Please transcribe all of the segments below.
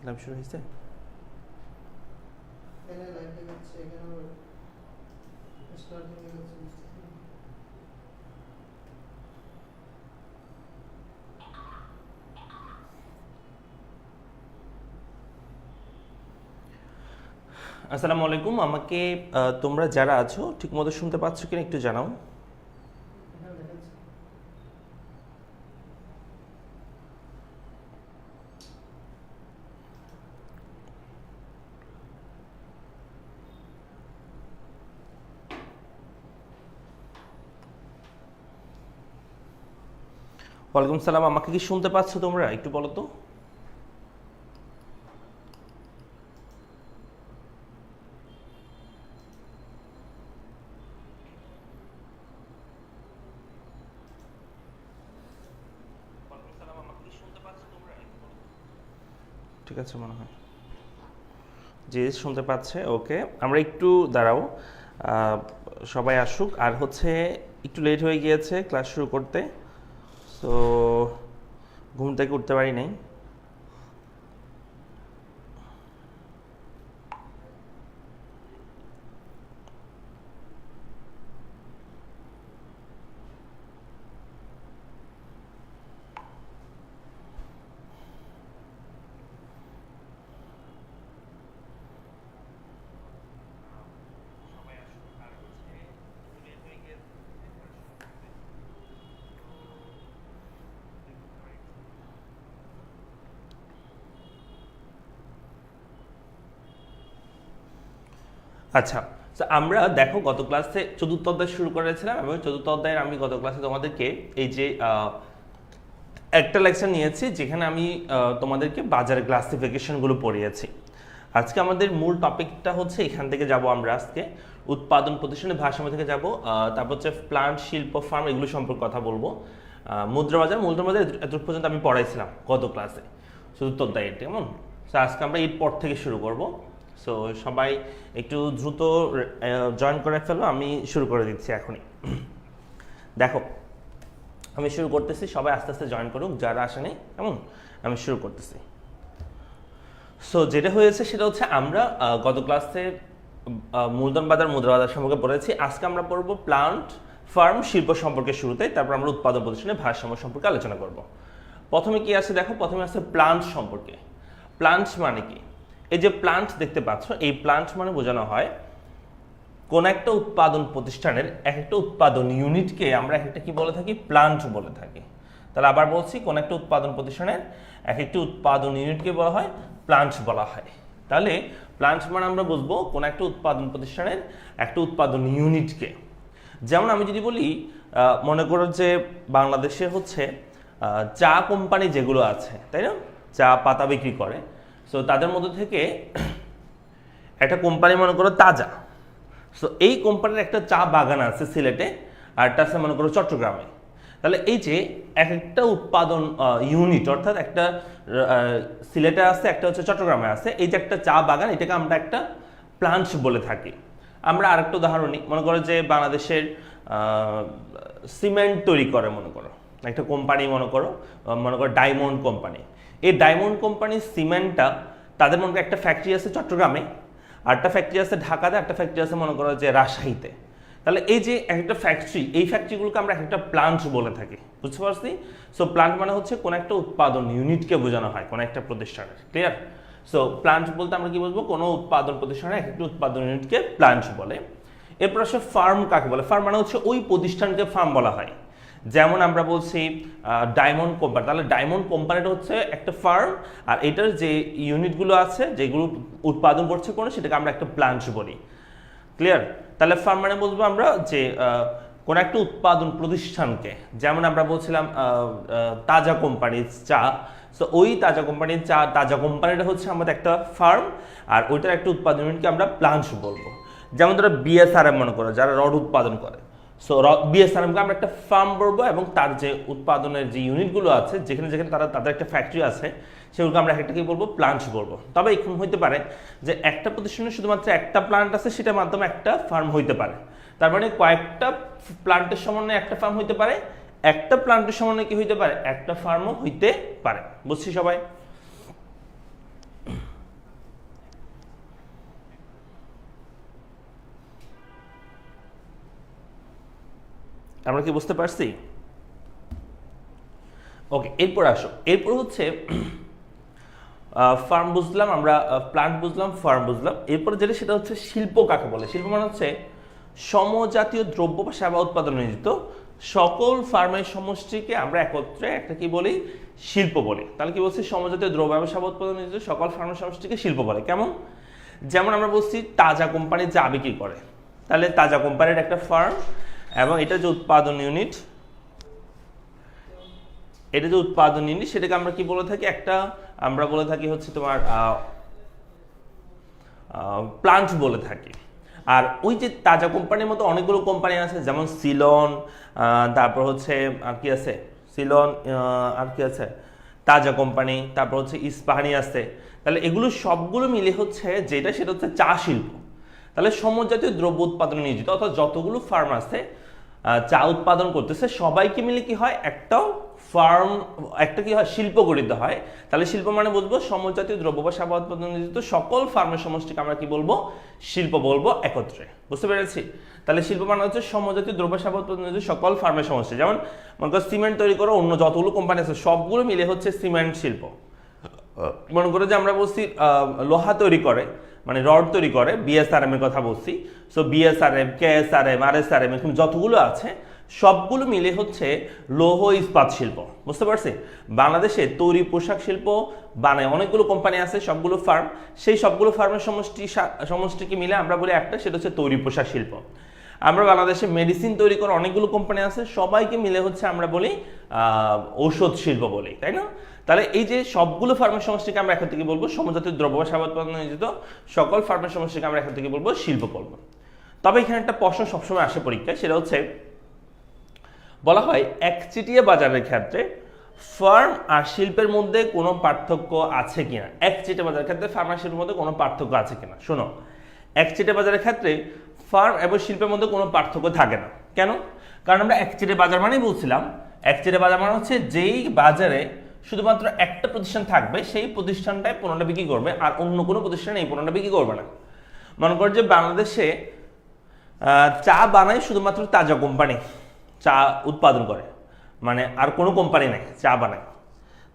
Live শুরু হয়েছে? আসসালামু আলাইকুম। আমাকে তোমরা যারা আছো ঠিকমতো শুনতে পাচ্ছ কিনা একটু জানাও। ওয়ালাইকুম সালাম। আমাকে কি শুনতে পাচ্ছ তোমরা? একটু বলো তো। ঠিক আছে মনে হয় যে শুনতে পাচ্ছে। ওকে, আমরা একটু দাঁড়াও, সবাই আসুক। আর হচ্ছে একটু লেট হয়ে গিয়েছে ক্লাস শুরু করতে, তো ঘুম থেকে উঠতে পারি নাই। আচ্ছা, তো আমরা দেখো গত ক্লাসে চতুর্থ অধ্যায় শুরু করেছিলাম এবং চতুর্থ অধ্যায়ের আমি গত ক্লাসে তোমাদেরকে এই যে একটা লেকচার নিয়েছি যেখানে আমি তোমাদেরকে বাজার ক্লাসিফিকেশনগুলো পড়িয়েছি। আজকে আমাদের মূল টপিকটা হচ্ছে এখান থেকে যাব আমরা আজকে উৎপাদন প্রতিষ্ঠানের ভারসাম্য থেকে যাব, তারপর হচ্ছে প্লান্ট, শিল্প, ফার্ম এগুলো সম্পর্কে কথা বলবো। মুদ্রাবাজার এত পর্যন্ত আমি পড়াইছিলাম গত ক্লাসে চতুর্থ অধ্যায়ে, কেমন? তো আজকে আমরা এর পর থেকে শুরু করব। সো সবাই একটু দ্রুত জয়েন করে ফেলো, আমি শুরু করে দিচ্ছি এখনই। দেখো আমি শুরু করতেছি, সবাই আস্তে আস্তে জয়েন করুক যারা আসেনি, কেমন? আমি শুরু করতেছি। সো যেটা হয়েছে সেটা হচ্ছে আমরা গত ক্লাসে মূলধন বাজার, মুদ্রা বাজার সম্পর্কে পড়েছি। আজকে আমরা পড়বো প্লান্ট, ফার্ম, শিল্প সম্পর্কে শুরুতে, তারপর আমরা উৎপাদন প্রতিষ্ঠানের ভারসাম্য সম্পর্কে আলোচনা করব। প্রথমে কি আছে দেখো, প্রথমে আছে প্লান্ট সম্পর্কে। প্লান্ট মানে কি? এই যে প্লান্ট দেখতে পাচ্ছ, এই প্লান্ট মানে বোঝানো হয় কোন একটা উৎপাদন প্রতিষ্ঠানের এক একটা উৎপাদন ইউনিটকে আমরা এক একটা কি বলে থাকি? প্লান্ট বলে থাকি। তাহলে আবার বলছি, কোন একটা উৎপাদন প্রতিষ্ঠানের এক একটি উৎপাদন ইউনিটকে বলা হয় প্লান্ট বলা হয়। তাহলে প্লান্ট মানে আমরা বুঝবো কোন একটা উৎপাদন প্রতিষ্ঠানের একটা উৎপাদন ইউনিটকে। যেমন আমি যদি বলি, মনে করো যে বাংলাদেশে হচ্ছে চা কোম্পানি যেগুলো আছে, তাই না, চা পাতা বিক্রি করে, সো তাদের মধ্যে থেকে একটা কোম্পানি মনে করো তাজা। সো এই কোম্পানির একটা চা বাগান আছে সিলেটে, আর একটা আছে মনে করো চট্টগ্রামে। তাহলে এই যে এক একটা উৎপাদন ইউনিট, অর্থাৎ একটা সিলেটে আছে, একটা হচ্ছে চট্টগ্রামে আছে, এই যে একটা চা বাগান, এটাকে আমরা একটা প্লান্ট বলে থাকি। আমরা আরেকটা উদাহরণ নিই, মনে করো যে বাংলাদেশের সিমেন্ট তৈরি করে মনে করো একটা কোম্পানি, মনে করো ডায়মন্ড কোম্পানি। এই ডায়মন্ড কোম্পানির সিমেন্টটা, তাদের মনে করো একটা ফ্যাক্টরি আছে চট্টগ্রামে, আরেকটা ফ্যাক্টরি আছে ঢাকাতে, একটা ফ্যাক্টরি আছে মনে করো যে রাজশাহীতে। তাহলে এই যে একটা ফ্যাক্টরি, এই ফ্যাক্টরিগুলোকে আমরা একটা প্লান্ট বলে থাকি, বুঝতে পারছি? সো প্লান্ট মানে হচ্ছে কোন একটা উৎপাদন ইউনিটকে বোঝানো হয় কোন একটা প্রতিষ্ঠানের, ক্লিয়ার? সো প্লান্ট বলতে আমরা কি বলবো? কোনো উৎপাদন প্রতিষ্ঠানের এক একটা উৎপাদন ইউনিটকে প্লান্ট বলে। এরপর আসে ফার্ম কাকে বলে? ফার্ম মানে হচ্ছে ওই প্রতিষ্ঠানকে ফার্ম বলা হয়। যেমন আমরা বলছি ডায়মন্ড কোম্পানি, তাহলে ডায়মন্ড কোম্পানিটা হচ্ছে একটা ফার্ম, আর এটার যে ইউনিটগুলো আছে যেগুলো উৎপাদন করছে কোনো, সেটাকে আমরা একটা প্লান্ট বলি, ক্লিয়ার? তাহলে ফার্ম মানে বলবো আমরা যে কোন একটা উৎপাদন প্রতিষ্ঠানকে, যেমন আমরা বলছিলাম তাজা কোম্পানির চা, সো ওই তাজা কোম্পানির চা, তাজা কোম্পানিটা হচ্ছে আমাদের একটা ফার্ম, আর ওইটার একটা উৎপাদন ইউনিটকে আমরা প্লান্ট বলবো। যেমন ধরো বিএসআরএম মনে করো, যারা রড উৎপাদন করে, সো বিএসআরএমকে আমরা একটা ফার্ম বলবো, এবং তার যে উৎপাদনের যে ইউনিটগুলো আছে, যেখানে যেখানে তাদের একটা ফ্যাক্টরি আছে, সেগুলোকে আমরা একটা কি বলবো? প্লান্ট বলবো। তবে এখন হইতে পারে যে একটা প্রতিষ্ঠানে শুধুমাত্র একটা প্লান্ট আছে, সেটার মাধ্যমে একটা ফার্ম হইতে পারে। তার মানে কয়েকটা প্লান্টের সমন্বয়ে একটা ফার্ম হইতে পারে, একটা প্লান্টের সমন্বয়ে কি হইতে পারে? একটা ফার্মও হইতে পারে। বুঝছি সবাই? আমরা কি বুঝতে পারছি? ওকে, এরপর আসো, এরপর হচ্ছে ফার্ম বুঝলাম আমরা, প্লান্ট বুঝলাম, ফার্ম বুঝলাম। এরপর যেটা সেটা হচ্ছে শিল্প কাকে বলে। শিল্প মানে হচ্ছে সমজাতীয় দ্রব্য বা সেবা উৎপাদনে নিয়োজিত সকল ফার্মের সমষ্টিকে আমরা একত্রে একটা কি বলি, শিল্প বলি। তাহলে কি বলছি, সমজাতীয় দ্রব্য বা সেবা উৎপাদনে নিয়োজিত সকল ফার্মের সমষ্টিকে শিল্প বলে। কেমন? যেমন আমরা বলছি তাজা কোম্পানি চা বিক্রি করে, তাহলে তাজা কোম্পানির একটা ফার্ম, এবং এটা যে উৎপাদন ইউনিট, এটা যে উৎপাদন ইউনিট সেটাকে আমরা কি বলে থাকি, একটা আমরা বলে থাকি হচ্ছে তোমার প্লান্ট বলে থাকি। আর ওই যে তাজা কোম্পানির মতো অনেকগুলো কোম্পানি আছে, যেমন সিলন, তারপর হচ্ছে আর কি আছে, সিলন, আর কি আছে তাজা কোম্পানি, তারপর হচ্ছে ইস্পাহানি আছে। তাহলে এগুলো সবগুলো মিলে হচ্ছে যেটা সেটা হচ্ছে চা শিল্প। তাহলে সমজাতীয় দ্রব্য উৎপাদনে নিয়োজিত অর্থাৎ যতগুলো ফার্ম আছে চা উৎপাদন করতেছে সবাইকে মিলে কি হয়, একটা ফার্ম, একটা কি হয়, শিল্প গঠিত হয়। তাহলে শিল্প মানে বুঝবো সমজাতীয় দ্রব্য বা সেবা উৎপাদনে নিয়োজিত সকল ফার্মের সমষ্টিকে আমরা কি বলবো, শিল্প বলবো একত্রে। বুঝতে পেরেছি? তাহলে শিল্প মানে হচ্ছে সমজাতীয় দ্রব্য সেবা উৎপাদনে নিয়োজিত সকল ফার্মের সমষ্টি। যেমন মনে করো সিমেন্ট তৈরি করো, অন্য যতগুলো কোম্পানি আছে সবগুলো মিলে হচ্ছে সিমেন্ট শিল্প। মনে করো যে আমরা বলছি লোহা তৈরি করে, মানে রড তৈরি করে, বিএসআরএম এর কথা বলছি। সো বিএসআরএম, কেএসআরএম, আরএসআরএম, এখন যতগুলো আছে সবগুলো মিলে হচ্ছে লৌহ ইস্পাত শিল্প। বুঝতে পারছি? বাংলাদেশে তৈরি পোশাক শিল্প বানায় অনেকগুলো কোম্পানি আছে, সবগুলো ফার্ম, সেই সবগুলো ফার্মের সমষ্টিকে মিলে আমরা বলি একটা, সেটা হচ্ছে তৈরি পোশাক শিল্প। আমরা বাংলাদেশে মেডিসিন তৈরি করে অনেকগুলো কোম্পানি আছে, সবাইকে মিলে হচ্ছে আমরা বলি ঔষধ শিল্প বলি, তাই না? তাহলে এই যে সবগুলো ফার্মের সমষ্টিকে আমরা এখন থেকে বলবো সমজাতীয় দ্রব্য বা সেবা উৎপাদনে নিয়োজিত সকল ফার্মের সমষ্টিকে আমরা এখন থেকে বলবো শিল্প বলবো। তবে এখানে একটা প্রশ্ন সবসময় আসে পরীক্ষায়, সেটা হচ্ছে বলা হয় একচেটিয়া বাজারের ক্ষেত্রে ফার্ম আর শিল্পের মধ্যে কোনো পার্থক্য আছে কিনা। একচেটিয়া বাজারের ক্ষেত্রে ফার্ম আর শিল্পের মধ্যে কোনো পার্থক্য আছে কিনা। শোনো, একচেটিয়া বাজারের ক্ষেত্রে ফার্ম এবং শিল্পের মধ্যে কোনো পার্থক্য থাকে না। কেন? কারণ আমরা একচেটিয়া বাজার মানেই বলছিলাম, একচেটিয়া বাজার মানে হচ্ছে যেই বাজারে শুধুমাত্র একটা প্রতিষ্ঠান থাকবে, সেই প্রতিষ্ঠানটাই পণ্যটা বিক্রি করবে, আর অন্য কোনো প্রতিষ্ঠান এই পণ্যটা বিক্রি করবে না। মনে কর যে বাংলাদেশে চা বানায় শুধুমাত্র তাজা কোম্পানি, চা উৎপাদন করে, মানে আর কোনো কোম্পানি নাই চা বানায়,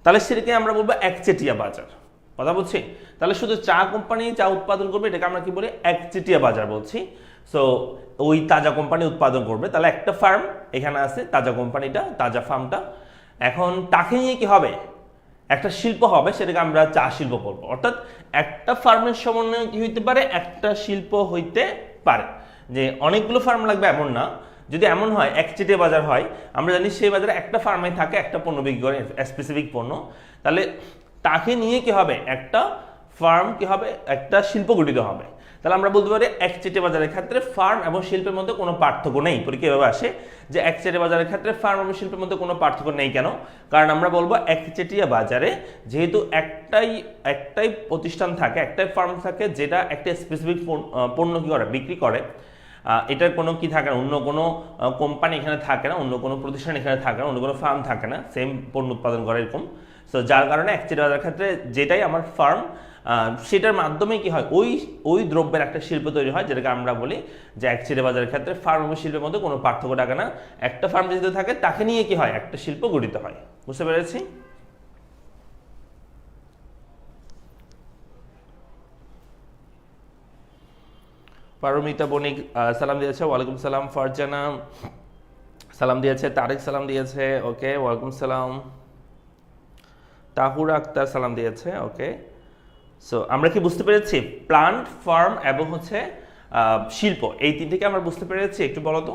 তাহলে সেটাকে আমরা বলবো একচেটিয়া বাজার। কথা বলছি? তাহলে শুধু চা কোম্পানি চা উৎপাদন করবে, এটাকে আমরা কি বলি, একচেটিয়া বাজার বলছি। সো ওই তাজা কোম্পানি উৎপাদন করবে, তাহলে একটা ফার্ম এখানে আছে, তাজা কোম্পানিটা, তাজা ফার্মটা, এখন তাকে নিয়ে কি হবে, একটা শিল্প হবে, সেটাকে আমরা চা শিল্প বলবো। অর্থাৎ একটা ফার্মের সমন্বয়ে কি হইতে পারে, একটা শিল্প হইতে পারে। যে অনেকগুলো ফার্ম লাগবে এমন না, যদি এমন হয় একচেটিয়া বাজার হয়, আমরা জানি সেই বাজারে একটা ফার্মে থাকে, একটা পণ্য বিক্রি করে, স্পেসিফিক পণ্য, তাহলে তাকে নিয়ে কি হবে, একটা ফার্ম কি হবে, একটা শিল্প গঠিত হবে। তাহলে আমরা বলতে পারি একচেটিয়া বাজারের ক্ষেত্রে ফার্ম এবং শিল্পের মধ্যে কোনো পার্থক্য নেই। পরীক্ষা এভাবে আসে যে একচেটিয়া বাজারের ক্ষেত্রে ফার্ম এবং শিল্পের মধ্যে কোনো পার্থক্য নেই। কেন? কারণ আমরা বলবো একচেটিয়া বাজারে যেহেতু একটাই প্রতিষ্ঠান থাকে, একটাই ফার্ম থাকে, যেটা একটা স্পেসিফিক পণ্য কি করে, বিক্রি করে, এটার কোনো কি থাকে না, অন্য কোনো কোম্পানি এখানে থাকে না, অন্য কোনো প্রতিষ্ঠান এখানে থাকে না, অন্য কোনো ফার্ম থাকে না সেম পণ্য উৎপাদন করে এরকম। সো যার কারণে একচেটিয়া বাজারের ক্ষেত্রে যেটাই আমার ফার্ম, সেটার মাধ্যমে কি হয়, ওই দ্রব্যের একটা শিল্প তৈরি হয়, যেটাকে আমরা বলি যে একচেটিয়া বাজারের ক্ষেত্রে ফার্ম এবং শিল্পের মধ্যে কোনো পার্থক্য থাকে না। একটা ফার্ম যেহেতু থাকে, তাকে নিয়ে কি হয়, একটা শিল্প গঠিত হয়। বুঝতে পেরেছি? পারমিতা বণিক সালাম দিয়েছে, ওয়ালাইকুম সালাম। ফারজানা সালাম দিয়েছে, তারেক সালাম দিয়েছে, ওকে, ওয়ালাইকুম সালাম। তাহুরা আক্তার সালাম দিয়েছে, ওকে। সো আমরা কি বুঝতে পেরেছি, প্লান্ট, ফার্ম এবং হচ্ছে শিল্প, এই তিনটিকে আমরা বুঝতে পেরেছি? একটু বলো তো।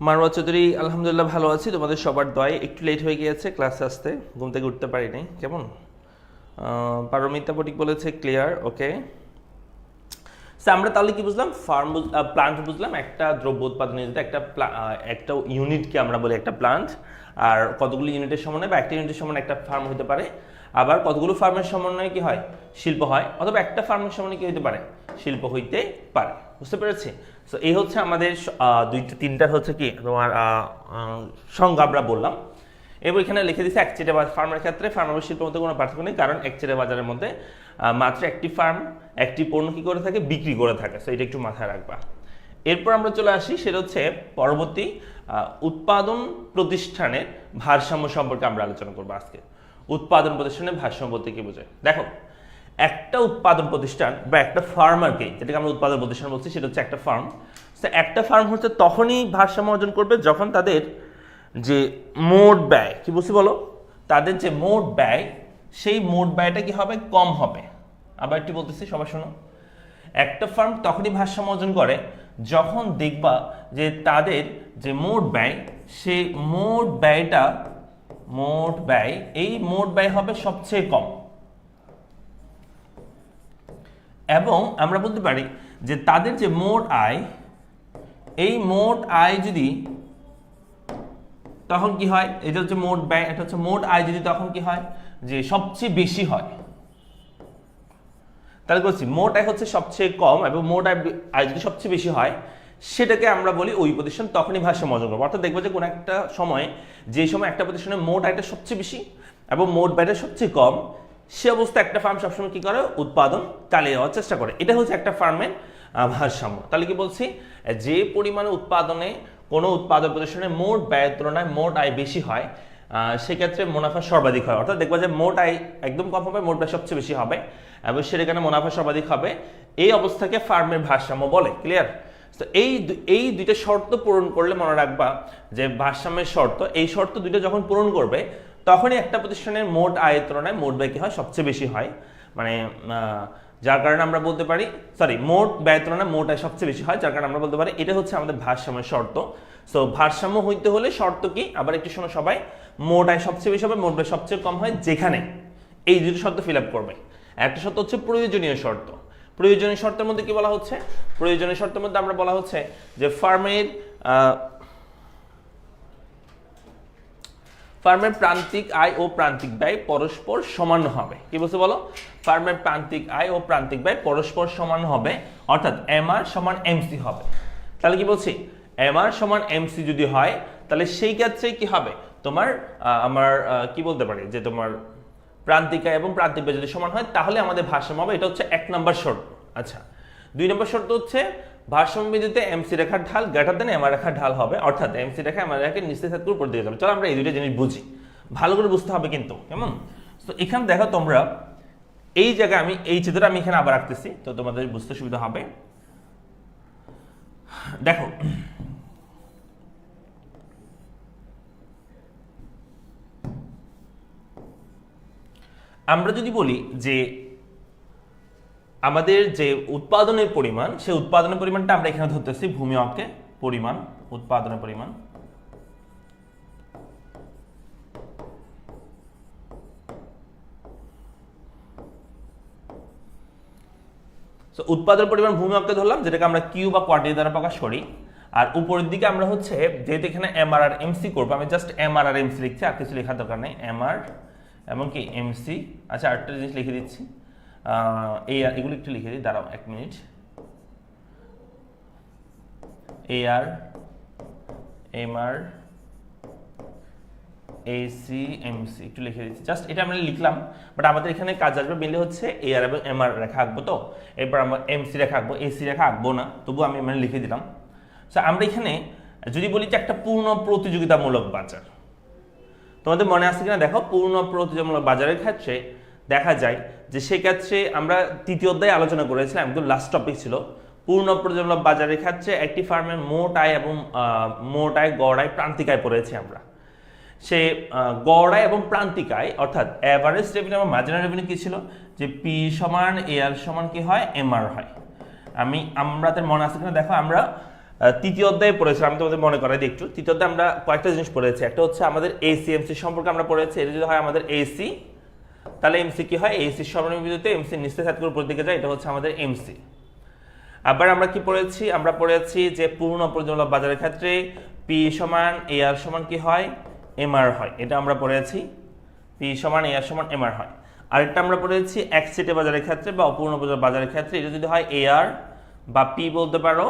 মারওয়া চৌধুরী, আলহামদুলিল্লাহ ভালো আছি, তোমাদের সবার দয়ায়। একটু লেট হয়ে গিয়েছে ক্লাসে আসতে, ঘুম থেকে উঠতে পারিনি। কেমন? পারমিতা বণিক বলেছে ক্লিয়ার, ওকে। আমরা তাহলে কি বুঝলাম, ফার্ম প্লান্ট বুঝলাম, একটা দ্রব্য উৎপাদন নিয়োজিত একটা ইউনিটকে আমরা বলি একটা প্লান্ট, আর কতগুলি ইউনিটের সমন্বয়ে বা একটা ইউনিটের সমন্বয়ে একটা ফার্ম হতে পারে। আবার কতগুলো ফার্মের সমন্বয়ে কি হয়, শিল্প হয়, অথবা একটা ফার্মের সমন্বয়ে কি হইতে পারে, শিল্প হইতে পারে। বুঝতে পেরেছি? সো এই হচ্ছে আমাদের তিনটা হচ্ছে কি তোমার সংজ্ঞা আমরা বললাম। এবার এখানে লিখে দিচ্ছে একচেটিয়া ফার্মের ক্ষেত্রে ফার্ম এবং শিল্পের মধ্যে কোনো পার্থক্য নেই, কারণ একচেটিয়া বাজারের মধ্যে মাত্র একটি ফার্ম একটি পণ্য কি করে থাকে, বিক্রি করে থাকে। সো এটা একটু মাথায় রাখবা। এরপর আমরা চলে আসি, সেটা হচ্ছে পরবর্তী উৎপাদন প্রতিষ্ঠানের ভারসাম্য সম্পর্কে আমরা আলোচনা করবো আজকে। উৎপাদন প্রতিষ্ঠানের ভারসাম্য বলতে কি বোঝায়? দেখো, একটা উৎপাদন প্রতিষ্ঠান বা একটা ফার্মারকে, যেটাকে আমরা উৎপাদন প্রতিষ্ঠান বলছি, সেটা হচ্ছে একটা ফার্ম। একটা ফার্ম হচ্ছে তখনই ভারসাম্য অর্জন করবে যখন তাদের যে মোট ব্যয়, কি বলছি বলো, তাদের যে মোট ব্যয়, সেই মোট ব্যয়টা কি হবে, কম হবে। আবার একটু বলতেছি, সবাই শোনো। একটা ফার্ম তখনই ভারসাম্য অর্জন করে যখন দেখবা যে তাদের যে মোট ব্যয়, সেই মোট ব্যয় এই মোট ব্যয় হবে সবচেয়ে কম। এবং আমরা বলতে পারি যে তাদের যে মোট আয়, এই মোট আয় যদি তখন কি হয়, এটা হচ্ছে মোট ব্যয়, এটা হচ্ছে মোট আয় যদি তখন কি হয়, যে সবচেয়ে বেশি হয়, তাহলে বলছি মোট আয় হচ্ছে সবচেয়ে কম এবং মোট আয় যদি সবচেয়ে বেশি হয়, সেটাকে আমরা বলি ওই প্রতিষ্ঠান তখনই ভারসাম্য অর্জন করবে। অর্থাৎ দেখবো যে কোনো একটা সময়, যে সময় একটা প্রতিষ্ঠানের মোট আয়টা সবচেয়ে বেশি এবং মোট ব্যয়টা সবচেয়ে কম, সে অবস্থা একটা ফার্ম সবসময় কি করে, উৎপাদন চালিয়ে যাওয়ার চেষ্টা করে। এটা হচ্ছে একটা ফার্মের ভারসাম্য। তাহলে কি বলছি, যে পরিমাণে উৎপাদনে কোনো উৎপাদন প্রতিষ্ঠানের মোট ব্যয়ের তুলনায় মোট আয় বেশি হয়, সেক্ষেত্রে মুনাফা সর্বাধিক হয়। অর্থাৎ দেখবা যে মোট আয় একদম কম হবে, মোট ব্যয় সবচেয়ে বেশি হবে এবং সেখানে মুনাফা সর্বাধিক হবে। এই অবস্থাকে ফার্মের ভারসাম্য বলে। ক্লিয়ার? তো এই দুইটা শর্ত পূরণ করলে মনে রাখবা যে ভারসাম্যের শর্ত, এই শর্ত দুইটা যখন পূরণ করবে তখনই একটা প্রতিষ্ঠানের মোট আয়ের তুলনায় মোট ব্যয় কি হয়, সবচেয়ে বেশি হয়। মানে যার কারণে আমরা বলতে পারি, মোট ব্যয়ের তুলনায় মোট আয় সবচেয়ে বেশি হয়, যার কারণে আমরা বলতে পারি এটা হচ্ছে আমাদের ভারসাম্যের শর্ত। সো ভারসাম্য হইতে হলে শর্ত কি, আবার একটু শোনো সবাই, মোট আয় সবচেয়ে বেশি হবে, মোট ব্যয় সবচেয়ে কম হয়, যেখানে এই দুটো শর্ত ফিল আপ করবে। একটা শর্ত হচ্ছে প্রয়োজনীয় শর্ত। প্রয়োজনীয় শর্তের মধ্যে কি বলা হচ্ছে, প্রয়োজনীয় শর্তের মধ্যে আমরা বলা হচ্ছে যে ফার্মের প্রান্তিক আয় ও প্রান্তিক ব্যয় পরস্পর সমান হবে। কি বলছে বলো, ফার্মের প্রান্তিক আয় ও প্রান্তিক ব্যয় পরস্পর সমান হবে, অর্থাৎ এমআর সমান এমসি হবে। তাহলে কি বলছি, এমআর সমান এমসি যদি হয়, তাহলে সেই ক্ষেত্রে কি হবে, তোমার আমার কি বলতে পারি যে তোমার প্রান্তিক আয় এবং প্রান্তিক ব্যয় যদি সমান হয়, তাহলে আমাদের ভারসাম্য হবে। এটা হচ্ছে 1 নম্বর শর্ত। আচ্ছা, 2 নম্বর শর্ত হচ্ছে ভারসাম্য বিন্দুতে এমসি রেখার ঢাল গ্রেটার দেন এমআর রেখার ঢাল হবে, অর্থাৎ এমসি রেখা এমআর রেখাকে নিচে সেট করে উপর দিকে যাবে। চলো আমরা এই দুইটা জিনিস বুঝি, ভালো করে বুঝতে হবে কিন্তু, কেমন? তো এখানে দেখো তোমরা, এই জায়গায় আমি এই চিত্রটা আমি এখানে আবার রাখতেছি, তো তোমাদের বুঝতে সুবিধা হবে। দেখো, আমরা যদি বলি যে আমাদের যে উৎপাদনের পরিমাণ, সেই উৎপাদনের পরিমাণটা আমরা এখানে ধরতেছি ভূমি অঙ্কে পরিমাণ, উৎপাদনের পরিমাণ। উৎপাদনের পরিমাণ ভূমি অঙ্কে ধরলাম, যেটাকে আমরা কিউ বা কোয়ার্টিল দ্বারা প্রকাশ করি। আর উপরের দিকে আমরা হচ্ছে যেহেতু এখানে এমআর আর এমসি করবো, আমি জাস্ট এমআর আর এমসি লিখছি, আর কিছু লেখার দরকার নেই। এমআর এবং কি এমসি। আচ্ছা, আরেকটা জিনিস লিখে দিচ্ছি, এগুলো একটু লিখে দিই, দাঁড়াও 1 minute. AR, MR, AC, MC একটু লিখে দিচ্ছি, জাস্ট এটা আমরা লিখলাম। বাট আমাদের এখানে কাজ আসবে মিলে হচ্ছে এআর এবং এমআর রেখা আঁকবো, তো এরপর আমরা এমসি রেখা আঁকবো, এসি রেখা আঁকবো না, তবু আমি মানে লিখে দিলাম। সো আমরা এখানে যদি বলি যে একটা পূর্ণ প্রতিযোগিতামূলক বাজার, তোমাদের মনে আছে কিনা দেখো, পূর্ণ প্রতিযোগিতামূলক বাজারের ক্ষেত্রে দেখা যায় যে সেক্ষেত্রে আমরা তৃতীয় অধ্যায়ে আলোচনা করেছিলাম, একদম লাস্ট টপিক ছিল। পূর্ণ প্রতিযোগিতামূলক বাজারের ক্ষেত্রে একটি ফার্মের মোট আয় এবং মোট আয়, গড় আয়, প্রান্তিক আয় পড়েছি আমরা। সে গড় আয় এবং প্রান্তিক আয়, অর্থাৎ অ্যাভারেজ রেভিনিউ এবং মার্জিনাল রেভিনিউ কি ছিল, যে পি সমান এআর সমান কি হয়, এমআর হয়। আমাদের মনে আছে কিনা দেখো, আমরা তৃতীয় অধ্যায়ে পড়েছিলাম, আমি তোমাদের মনে করাই দিই একটু। তৃতীয় অধ্যায়ে আমরা কয়েকটা জিনিস পড়েছি। একটা হচ্ছে আমাদের এসি এমসি সম্পর্কে আমরা পড়েছি। এটা যদি হয় আমাদের এসি, তাহলে এমসি কি হয়, এসি সর্বনিম্ন বিন্দুতে এমসি নিচে সেট করে উপর দিকে যায়, এটা হচ্ছে আমাদের এমসি। আবার আমরা কি পড়েছি, আমরা পড়েছি যে পূর্ণ প্রতিযোগিতামূলক বাজারের ক্ষেত্রে পি সমান এআর সমান কি হয়, এমআর হয়। এটা আমরা পড়েছি, পি সমান এআর সমান এমআর হয়। আরেকটা আমরা পড়েছি একচেটে বাজারের ক্ষেত্রে বা অপূর্ণ বাজারের ক্ষেত্রে এটা যদি হয় AR বা P বলতে পারো,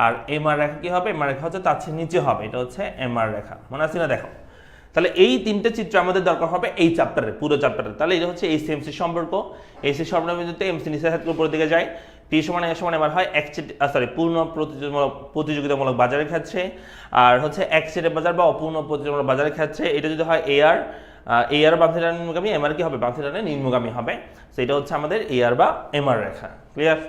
আর MR রেখা কি হবে, MR রেখা হচ্ছে তার চেয়ে নিচে হবে, এটা হচ্ছে MR রেখা। মনে আছে না? দেখো তাহলে এই তিনটে চিত্র আমাদের দরকার হবে এই চ্যাপ্টারে, পুরো চ্যাপ্টারে। তাহলে এটা হচ্ছে AC MC সম্পর্ক। AC সম্পর্কের মধ্যে MC নিচে থেকে উপরের দিকে যায়, P সমান A সমান MR হয় পূর্ণ প্রতিযোগিতামূলক বাজারের ক্ষেত্রে, আর হচ্ছে একচেটে বাজার বা অপূর্ণ প্রতিযোগিতামূলক বাজারের ক্ষেত্রে এটা যদি হয় AR বাম থিটা নিম্নগামী, MR কি হবে, বাম থিটা নিম্নগামী হবে। তো এটা হচ্ছে আমাদের AR বা MR রেখা। ক্লিয়ার?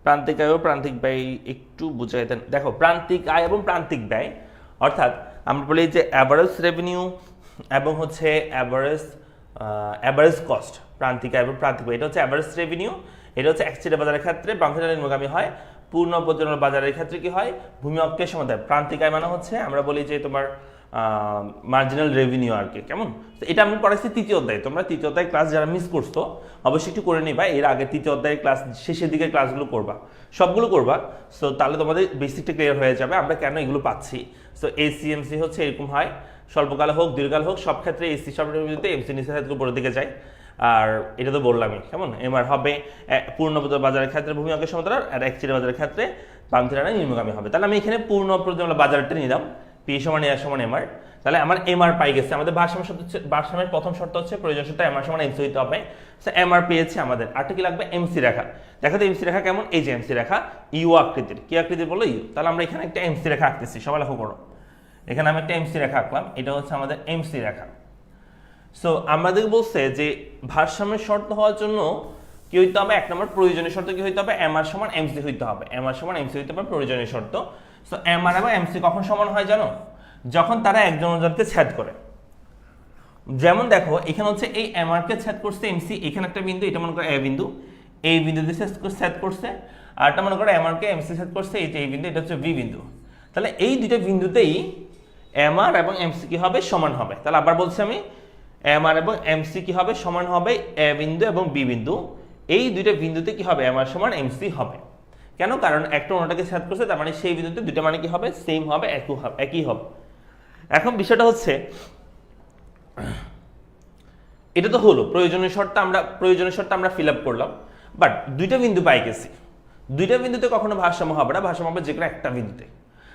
প্রান্তিক আয় ও প্রান্তিক ব্যয় একটু বুঝাই দেন। দেখো প্রান্তিক আয় এবং প্রান্তিক ব্যয় অর্থাৎ আমরা বলি যে অ্যাভারেজ রেভিনিউ এবং হচ্ছে অ্যাভারেজ কস্ট। প্রান্তিক আয় এবং প্রান্তিক ব্যয় এটা হচ্ছে অ্যাভারেজ রেভিনিউ, এটা হচ্ছে একচেটে বাজারের ক্ষেত্রে বাম থিটা নিম্নগামী হয়, পূর্ণ প্রতিযোগিতামূলক বাজারের ক্ষেত্রে কি হয়, ভূমি অক্ষের সমান্তরাল। প্রান্তিক আয় মানে হচ্ছে আমরা বলি যে তোমার মার্জিনাল রেভিনিউ আর কি। কেমন? এটা আমি পড়াইছি তৃতীয় অধ্যায়ে, তোমরা তৃতীয় অধ্যায় ক্লাস যারা মিস করছো অবশ্যই একটু করে নিবা, এর আগে তৃতীয় অধ্যায়ের ক্লাস শেষের দিকে ক্লাসগুলো করবা, সবগুলো করবা। সো তাহলে তোমাদের বেসিকটা ক্লিয়ার হয়ে যাবে আমরা কেন এগুলো পাচ্ছি। সো ACMC হচ্ছে এরকম হয়, স্বল্পকাল হোক দীর্ঘকাল হোক সব ক্ষেত্রে AC সর্বনিম্নতে MC নিচে থেকে উপরের দিকে যায়। আর এটা তো বললামই। কেমন? MR হবে পূর্ণ বাজারের ক্ষেত্রে ভূমি অক্ষের সমান্তরাল, আর একচেটে বাজারের ক্ষেত্রে বাম থিটা নিম্নগামী হবে। তাহলে আমি এখানে পূর্ণ প্রতিযোগিতামূলক বাজারটা নিলাম, P সমান A সমান MR। তাহলে আমার MR পাই গেছে। আমাদের ভারসাম্যের প্রথম শর্ত হচ্ছে প্রয়োজন শর্ত MR সমান MC হইতে হবে। সো MR পেয়েছে আমাদের। আরটা কি লাগবে? MC রেখা। দেখো তো MC রেখা কেমন, এই যে MC রেখা ইউ আকৃতির। কি আকৃতির বলো? ইউ। তাহলে আমরা এখানে একটা MC রেখা আঁকতেছি, সবাই লক্ষ্য করো। এখানে আমি একটা MC রেখা আঁকলাম, এটা হচ্ছে আমাদের MC রেখা। সো আমাদের বলছে যে ভারসাম্যের শর্ত হওয়ার জন্য কি হইতে হবে, এক নম্বর প্রয়োজনীয় শর্ত কি হইতে হবে, MR সমান MC হইতে হবে। MR সমান MC হইতে হবে প্রয়োজনীয় শর্ত। সো MR এবং MC কখন সমান হয় জানো? যখন তারা একজন অন্যজনকে ছেদ করে। যেমন দেখো এখানে হচ্ছে এই MR কে ছেদ করছে MC, এখানে একটা বিন্দু, এটা মনে করো A বিন্দু, এই বিন্দুতে ছেদ করছে, আর এটা মনে করো MR কে MC ছেদ করছে, এই বিন্দু, এটা হচ্ছে B বিন্দু। তাহলে এই দুটো বিন্দুতেই MR এবং MC কি হবে, সমান হবে। তাহলে আবার বলছি আমি, MR এবং MC কি হবে, সমান হবে A বিন্দু এবং B বিন্দু। এই দুইটা বিন্দুতে কি হবে, MR সমান MC হবে। কেন? কারণ একটা অন্যটাকে ছেদ করছে, তার মানে সেই বিন্দুতে দুইটা মানে কি হবে, সেম হবে, একই হবে। এখন বিষয়টা হচ্ছে এটা তো হলো প্রয়োজনীয় শর্ত আমরা ফিল আপ করলাম, বাট দুইটা বিন্দু পাই গেছি। দুইটা বিন্দুতে কখনো ভারসাম্য হবে না, ভারসাম্য হবে যে কোনো একটা বিন্দুতে।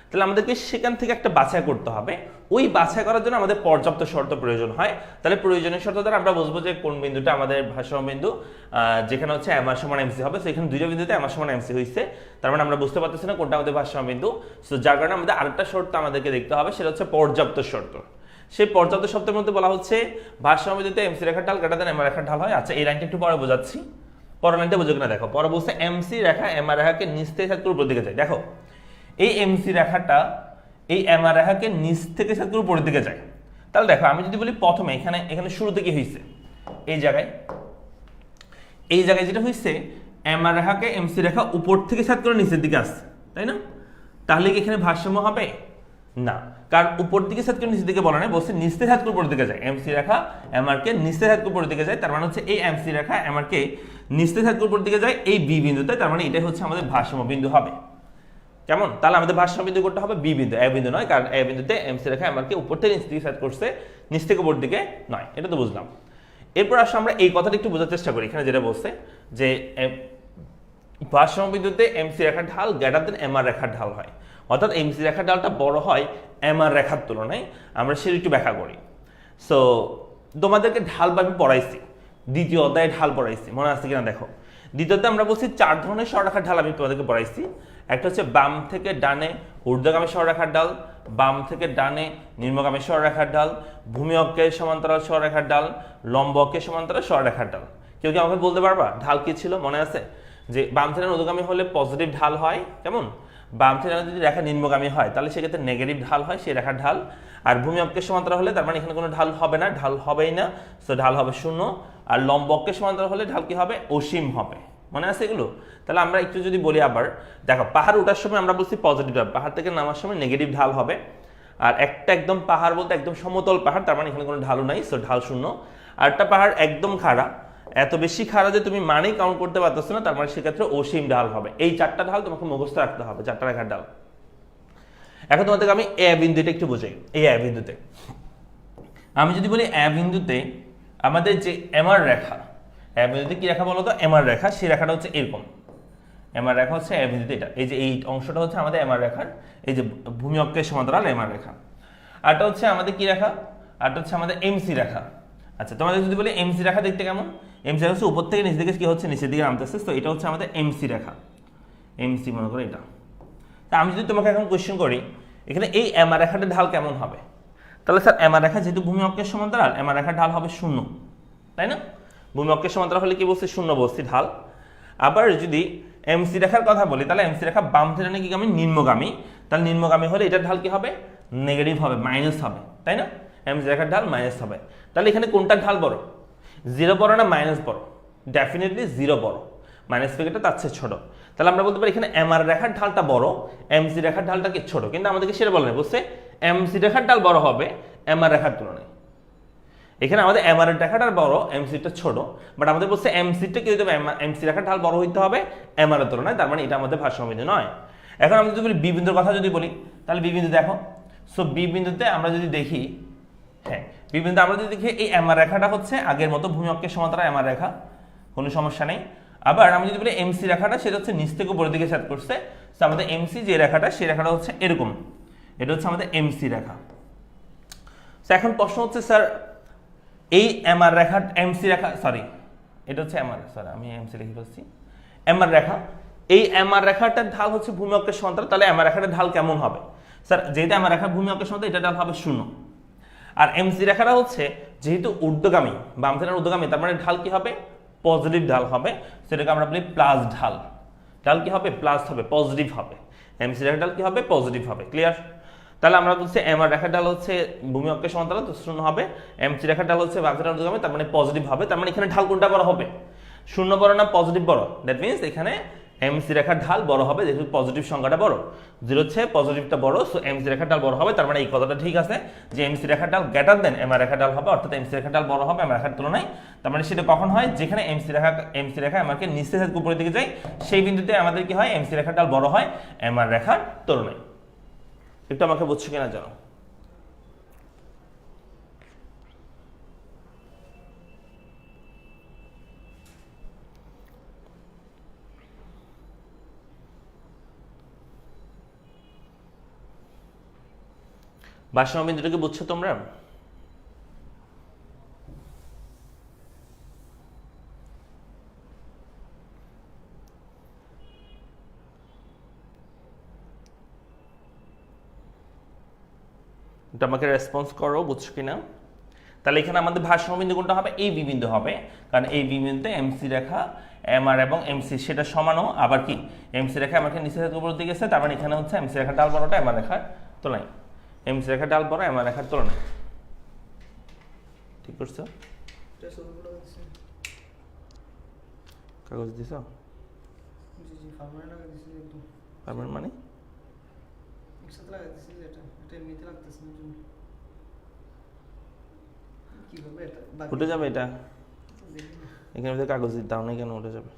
তাহলে আমাদেরকে সেখান থেকে একটা বাছাই করতে হবে। ওই বাছাই করার জন্য আমাদের পর্যাপ্ত শর্ত প্রয়োজন হয়। তাহলে প্রয়োজনীয় শর্ত দ্বারা আমরা বুঝবো যে কোন বিন্দুটা আমাদের ভারসাম্য বিন্দু, যেখানে হচ্ছে MR সমান MC হবে। সেখানে দুইটা বিন্দুতে MR সমান MC হয়েছে, তার মানে আমরা বুঝতে পারতেছি না কোনটা আমাদের ভারসাম্য বিন্দু। সো যার কারণে আমাদের আরেকটা শর্ত আমাদেরকে দেখতে হবে, সেটা হচ্ছে পর্যাপ্ত শর্ত। সেই পর্যাপ্ত শর্তের মধ্যে বলা হচ্ছে ভারসাম্য বিন্দুতে MC রেখার ঢাল greater than MR রেখার ঢাল হয়। আচ্ছা এই লাইনটা একটু পরে বোঝাচ্ছি, পরের লাইনটা বুঝো কিনা দেখো। পরে বলছে MC রেখা MR রেখাকে নিচ থেকে ছেদ করে উপরের দিকে যায়। দেখো এই MC রেখাটা এই MR রেখাকে নিচ থেকে ছেদ করে উপরের দিকে যায়। তাহলে দেখো আমি যদি বলি প্রথমে এখানে শুরুতে কি হয়েছে, এই জায়গায় যেটা হয়েছে, MR রেখাকে MC রেখা উপর থেকে ছেদ করে নিচের দিকে আসছে, তাই না? তাহলে কি এখানে ভারসাম্য হবে না? কারণ উপর দিকে ছেদ করে নিচের দিকে বলা নাই, বলছে নিচ থেকে ছেদ করে উপরের দিকে যায়। MC রেখা MR কে নিচ থেকে ছেদ করে উপরের দিকে যায়, তার মানে হচ্ছে এই MC রেখা MR কে নিচ থেকে ছেদ করে উপরের দিকে যায় এই B বিন্দুতে, তার মানে এটাই হচ্ছে আমাদের ভারসাম্য বিন্দু হবে। কেমন? তাহলে আমাদের ভারসাম্য বিন্দু করতে হবে B বিন্দু, A বিন্দু নয়, কারণ A বিন্দুতে MC রেখা MR কে উপর থেকে নিচ দিকে ছেদ করছে, নিচ থেকে উপর দিকে নয়। এটা তো বুঝলাম। এরপর আসলে আমরা এই কথাটা একটু বোঝার চেষ্টা করি। এখানে যেটা বলছে যে ভারসাম্য বিন্দুতে MC রেখার ঢাল greater than MR রেখার ঢাল হয়, অর্থাৎ MC রেখার ঢালটা বড় হয় MR রেখার তুলনায়। আমরা সেটা একটু ব্যাখ্যা করি। সো তোমাদেরকে ঢাল আমি পড়াইছি, দ্বিতীয় অধ্যায়ে ঢাল পড়াইছি, মনে আছে কিনা দেখো। দ্বিতীয়তে আমরা বলছি 4 ধরনের সরলরেখার ঢাল আমি তোমাদেরকে পড়াইছি। একটা হচ্ছে বাম থেকে ডানে ঊর্ধ্বগামী সরলরেখার ঢাল, বাম থেকে ডানে নিম্নগামী সরলরেখার ঢাল, ভূমি অক্ষের সমান্তরাল সরলরেখার ঢাল, লম্ব অক্ষের সমান্তরাল সরলরেখার ঢাল। কেউ কি আমাকে বলতে পারবা ঢাল কি ছিল? মনে আছে যে বাম থেকে ঊর্ধ্বগামী হলে পজিটিভ ঢাল হয়, কেমন? বাম থেকে যদি রেখা নিম্নগামী হয় তাহলে সেক্ষেত্রে নেগেটিভ ঢাল হয়, সেই রেখার ঢাল। আর ভূমি অক্ষের সমান্তরাল হলে তার মানে এখানে কোনো ঢাল হবে না, ঢাল হবেই না, সো ঢাল হবে 0। আর লম্ব অক্ষের সমান্তরাল হলে ঢাল কি হবে? অসীম হবে। মনে আছে এগুলো? তাহলে আমরা একটু যদি বলি আবার, দেখো পাহাড় ওঠার সময় আমরা বলছি পজিটিভ ঢাল, পাহাড় থেকে নামার সময় নেগেটিভ ঢাল হবে। আর একটা একদম পাহাড় বলতে একদম সমতল পাহাড়, তার মানে এখানে কোনো ঢালু নাই, সো ঢাল শূন্য। আর একটা পাহাড় একদম খাড়া, এত বেশি খাড়া যে তুমি মানেই কাউন্ট করতে পারতেছো না, তার মানে সেক্ষেত্রে অসীম ঢাল হবে। এই 4টা ঢাল তোমাকে মুখস্থ রাখতে হবে, 4টা রেখার ঢাল। এখন তোমাদেরকে আমি এ বিন্দুটা একটু বোঝাই। এই এ বিন্দুতে আমি যদি বলি এ বিন্দুতে আমাদের যে এমআর রেখা, এ বিন্দুতে কি রেখা বলো তো? এমআর রেখা। সেই রেখাটা হচ্ছে এরকম, এমআর রেখা হচ্ছে এ বিন্দুতে এটা, এই যে এই অংশটা হচ্ছে আমাদের এমআর রেখার, এই যে ভূমি অক্ষের সমান্তরাল এমআর রেখা। আরটা হচ্ছে আমাদের কি রেখা? আরটা হচ্ছে আমাদের এমসি রেখা। আচ্ছা, তোমাদের যদি বলি এমসি রেখা দেখতে কেমন? এমসি রেখা হচ্ছে উপর থেকে নিচ দিকে কি হচ্ছে, নিচের দিকে নামতেছে, তো এটা হচ্ছে আমাদের এমসি রেখা। এমসি মনে করো এটা। তা আমি যদি তোমাকে এখন কোয়েশ্চেন করি এখানে এই এমআর রেখাটার ঢাল কেমন হবে, তাহলে স্যার এমআর রেখা যেহেতু ভূমি অক্ষের সমান্তরাল, এমআর রেখার ঢাল হবে 0, তাই না? ভূমি অক্ষের সমান্তরাল হলে কি বলছি? 0 বলছি ঢাল। আবার যদি এমসি রেখার কথা বলি তাহলে এমসি রেখা বাম থেকে কি গামী? নিম্নগামী। তাহলে নিম্নগামী হলে এটার ঢাল কি হবে? নেগেটিভ হবে, মাইনাস হবে, তাই না? এমসি রেখার ঢাল মাইনাস হবে। তাহলে এখানে কোনটার ঢাল বড়? 0 বড় না মাইনাস বড়? ডেফিনেটলি 0 বড়, মাইনাস ফিগারটা তার চেয়ে ছোট। তাহলে আমরা বলতে পারি এখানে এমআর রেখার ঢালটা বড়, এমসি রেখার ঢালটা কি ছোট। কিন্তু আমাদেরকে সেটা বলে না, বলছে এমসি রেখার ঢাল বড় হবে এমআর রেখার তুলনায়। এখানে আমাদের এমআর এর রেখাটা বড়, এমসিটা ছোট, বাট আমাদের বলছে এমসিটা কি হতে হবে? এমসি রেখার ঢাল বড় হইতে হবে এমআর এর তুলনায়, তার মানে এটা আমাদের ভারসাম্য বিন্দু নয়। এখন আমি যদি বলি বি বিন্দুর কথা যদি বলি, তাহলে বি বিন্দু দেখো। সো বি বিন্দুতে আমরা যদি দেখি, হ্যাঁ বি বিন্দু আমরা যদি দেখি এই এমআর রেখাটা হচ্ছে আগের মতো ভূমি অক্ষের সমান্তরাল এমআর রেখা, কোনো সমস্যা নেই। আবার আমি যদি বলি এমসি রেখাটা, সেটা হচ্ছে নিচ থেকে উপরের দিকে ছেদ করছে। তো আমাদের এমসি যে রেখাটা, সেই রেখাটা হচ্ছে এরকম, এটা হচ্ছে আমাদের এমসি রেখা। তো এখন প্রশ্ন হচ্ছে স্যার এই এমআর রেখা, এমসি রেখা, সরি এটা হচ্ছে এমআর, সরি আমি এমসি লিখে ফেলছি, এমআর রেখা। এই এমআর রেখাটার ঢাল হচ্ছে ভূমি অক্ষের সমান্তরাল, তাহলে এমআর রেখাটার ঢাল কেমন হবে? স্যার যেহেতু এমআর রেখা ভূমি অক্ষের সমান্তরাল, এটা ঢাল হবে 0। আর এমসি রেখাটা হচ্ছে যেহেতু ঊর্ধ্বগামী, বাম থেকে ঊর্ধ্বগামী, তার মানে ঢাল কি হবে? পজিটিভ ঢাল হবে, সেটাকে আমরা বলি প্লাস ঢাল। ঢাল কি হবে? প্লাস হবে, পজিটিভ হবে। এমসি রেখার ঢাল কি হবে? পজিটিভ হবে। ক্লিয়ার? তাহলে আমরা বলছি এমআর রেখার ঢাল হচ্ছে ভূমি অক্ষের সমান্তরাল, তো 0 হবে। এমসি রেখার ঢাল হচ্ছে বাম থেকে ঊর্ধ্বগামী, তার মানে পজিটিভ হবে। তার মানে এখানে ঢাল কোনটা বড় হবে? 0 বড় না পজিটিভ বড়? দ্যাট মিনস এখানে এমসি রেখার ঢাল বড় হবে, যেহেতু পজিটিভ সংখ্যাটা বড়। 0 হচ্ছে পজিটিভটা বড়, সো এমসি রেখার ঢাল বড় হবে। তার মানে এই কথাটা ঠিক আছে যে এমসি রেখার ঢাল গ্রেটার দেন এমআর রেখার ঢাল হবে, অর্থাৎ এমসি রেখার ঢাল বড় হবে এমআর রেখার তুলনায়। তার মানে সেটা কখন হয়? যেখানে এমসি রেখা এমআরকে নিচে থেকে উপরের দিকে যায়, সেই বিন্দুতে আমাদের কি হয়? এমসি রেখার ঢাল বড় হয় এমআর রেখার তুলনায়। একটু আমাকে বুঝছো কিনা জানো? ভারসাম্য বিন্দুটাকে বুঝছো তোমরা? এটা আমাকে রেসপন্স করো, বুঝছো কিনা? তাহলে এখানে আমাদের ভারসাম্য বিন্দু কোনটা হবে? এই বি বিন্দু হবে, কারণ এই বি বিন্দুতে এমসি রেখা এমআর এবং এমসি সেটা সমানও। আবার কি এমসি রেখা আমাকে নিচে থেকে উপরের দিকে গেছে, তার মানে এখানে হচ্ছে এমসি রেখার ঢাল বড়টা এমআর রেখার তুলনায়। এমসি রেখার ঢাল বড় এমআর রেখার তুলনায়। ঠিক করছো? কাগজ দিছো? ফার্মার মানে উঠে যাবে এটা? এখানে কাগজ দিতে দাও না, কেন উঠে যাবে?